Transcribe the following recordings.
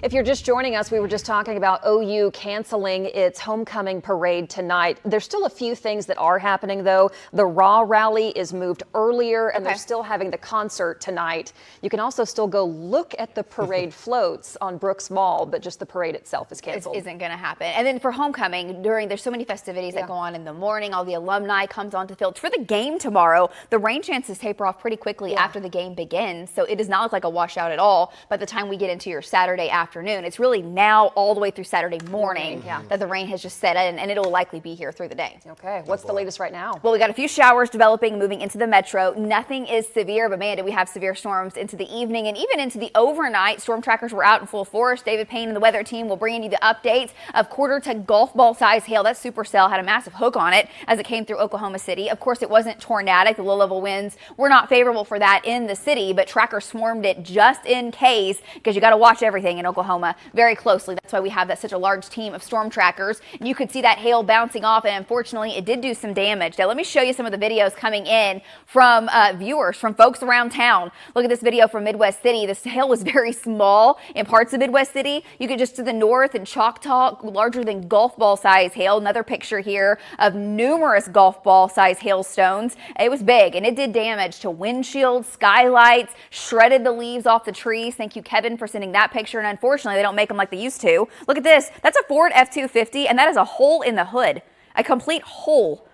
If you're just joining us, we were just talking about OU canceling its homecoming parade tonight. There's still a few things that are happening, though. The Raw rally is moved earlier, and they're still having the concert tonight. You can also still go look at the parade floats on Brooks Mall, but just the parade itself is canceled. It isn't going to happen. And then for homecoming, there's so many festivities that go on in the morning. All the alumni comes onto the field. For the game tomorrow, the rain chances taper off pretty quickly after the game begins, so it does not look like a washout at all by the time we get into your Saturday afternoon. It's really now all the way through Saturday morning that the rain has just set in, and it'll likely be here through the day. Okay, what's the latest right now? Well, we got a few showers developing, moving into the metro. Nothing is severe, but man, did we have severe storms into the evening and even into the overnight. Storm trackers were out in full force. David Payne and the weather team will bring you the updates of quarter to golf ball size hail. That supercell had a massive hook on it as it came through Oklahoma City. Of course, it wasn't tornadic. The low level winds were not favorable for that in the city, but trackers swarmed it just in case, because you got to watch everything in Oklahoma very closely. That's why we have such a large team of storm trackers. You could see that hail bouncing off, and unfortunately it did do some damage. Now let me show you some of the videos coming in from viewers, from folks around town. Look at this video from Midwest City. This hail was very small in parts of Midwest City. You could just to the north in Choctaw, larger than golf ball size hail. Another picture here of numerous golf ball size hailstones. It was big, and it did damage to windshields, skylights, shredded the leaves off the trees. Thank you, Kevin, for sending that picture. And unfortunately, they don't make them like they used to. Look at this. That's a Ford F-250, and that is a hole in the hood. A complete hole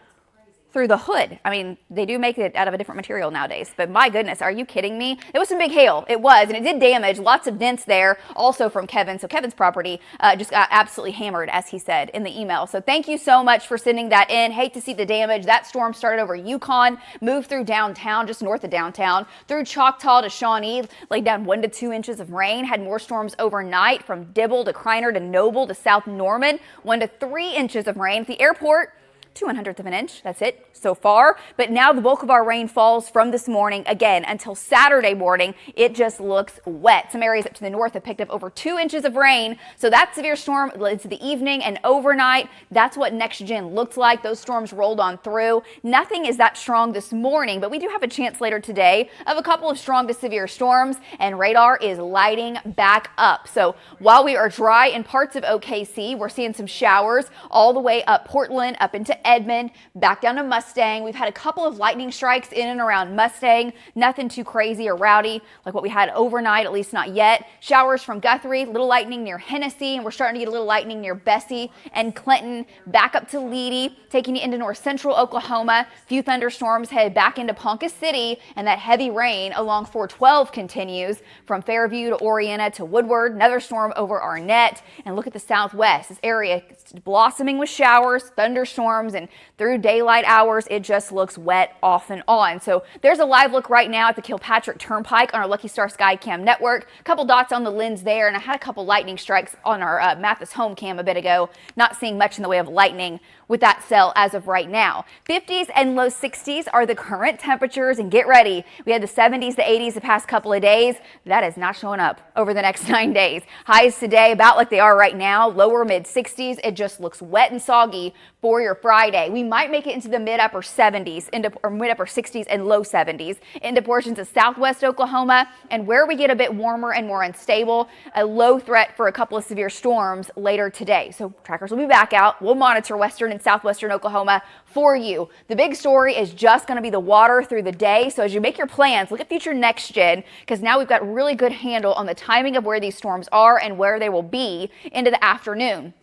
through the hood. I mean, they do make it out of a different material nowadays, but my goodness, are you kidding me? It was some big hail. It was, and it did damage. Lots of dents there, also from Kevin. So Kevin's property just got absolutely hammered, as he said in the email. So thank you so much for sending that in. Hate to see the damage. That storm started over Yukon, moved through downtown, just north of downtown, through Choctaw to Shawnee, laid down 1 to 2 inches of rain, had more storms overnight from Dibble to Kreiner to Noble to South Norman, 1 to 3 inches of rain. At the airport, 2/100th of an inch. That's it so far. But now the bulk of our rain falls from this morning. Again, until Saturday morning, it just looks wet. Some areas up to the north have picked up over 2 inches of rain. So that severe storm into the evening and overnight, that's what next gen looked like. Those storms rolled on through. Nothing is that strong this morning, but we do have a chance later today of a couple of strong to severe storms, and radar is lighting back up. So while we are dry in parts of OKC, we're seeing some showers all the way up Portland, up into Edmond, back down to Mustang. We've had a couple of lightning strikes in and around Mustang. Nothing too crazy or rowdy like what we had overnight, at least not yet. Showers from Guthrie, little lightning near Hennessy, and we're starting to get a little lightning near Bessie and Clinton. Back up to Leedy, taking you into north central Oklahoma. A few thunderstorms head back into Ponca City, and that heavy rain along 412 continues from Fairview to Orienta to Woodward. Another storm over Arnett. And look at the southwest. This area is blossoming with showers, thunderstorms, and through daylight hours, it just looks wet off and on. So there's a live look right now at the Kilpatrick Turnpike on our Lucky Star Skycam network. A couple dots on the lens there, and I had a couple lightning strikes on our Mathis home cam a bit ago. Not seeing much in the way of lightning with that cell as of right now. 50s and low 60s are the current temperatures, and get ready. We had the 70s to 80s the past couple of days. That is not showing up over the next 9 days. Highs today about like they are right now, lower mid 60s. It just looks wet and soggy for your Friday. We might make it into the mid-upper 70s, or mid-upper 60s and low 70s into portions of southwest Oklahoma, and where we get a bit warmer and more unstable, a low threat for a couple of severe storms later today. So trackers will be back out. We'll monitor western and southwestern Oklahoma for you. The big story is just going to be the water through the day. So as you make your plans, look at future next gen, because now we've got really good handle on the timing of where these storms are and where they will be into the afternoon.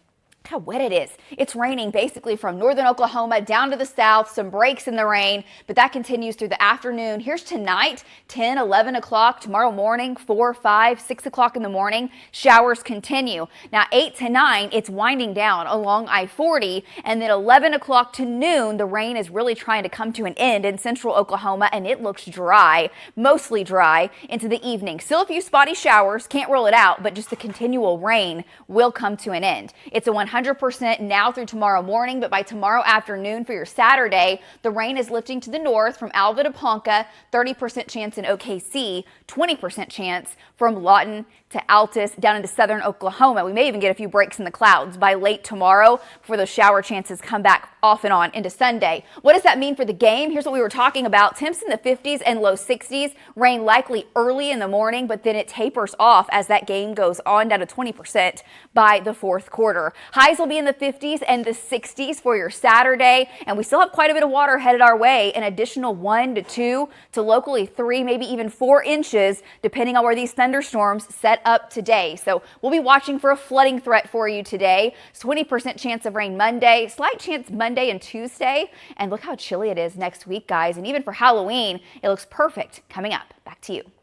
How wet it is. It's raining basically from northern Oklahoma down to the south, some breaks in the rain, but that continues through the afternoon. Here's tonight, 10, 11 o'clock, tomorrow morning, 4, 5, 6 o'clock in the morning, showers continue. Now 8 to 9, it's winding down along I-40, and then 11 o'clock to noon, the rain is really trying to come to an end in central Oklahoma, and it looks dry, mostly dry into the evening. Still a few spotty showers, can't rule it out, but just the continual rain will come to an end. It's a 100 100% now through tomorrow morning, but by tomorrow afternoon for your Saturday, the rain is lifting to the north from Alva to Ponca, 30% chance in OKC, 20% chance from Lawton to Altus down into southern Oklahoma. We may even get a few breaks in the clouds by late tomorrow before those shower chances come back off and on into Sunday. What does that mean for the game? Here's what we were talking about. Temps in the 50s and low 60s. Rain likely early in the morning, but then it tapers off as that game goes on down to 20% by the fourth quarter. Highs will be in the 50s and the 60s for your Saturday, and we still have quite a bit of water headed our way, an additional 1 to 2 to locally 3, maybe even 4 inches, depending on where these thunderstorms set up today. So we'll be watching for a flooding threat for you today. 20% chance of rain Monday, slight chance Monday and Tuesday, and look how chilly it is next week, guys. And even for Halloween, it looks perfect coming up. Back to you.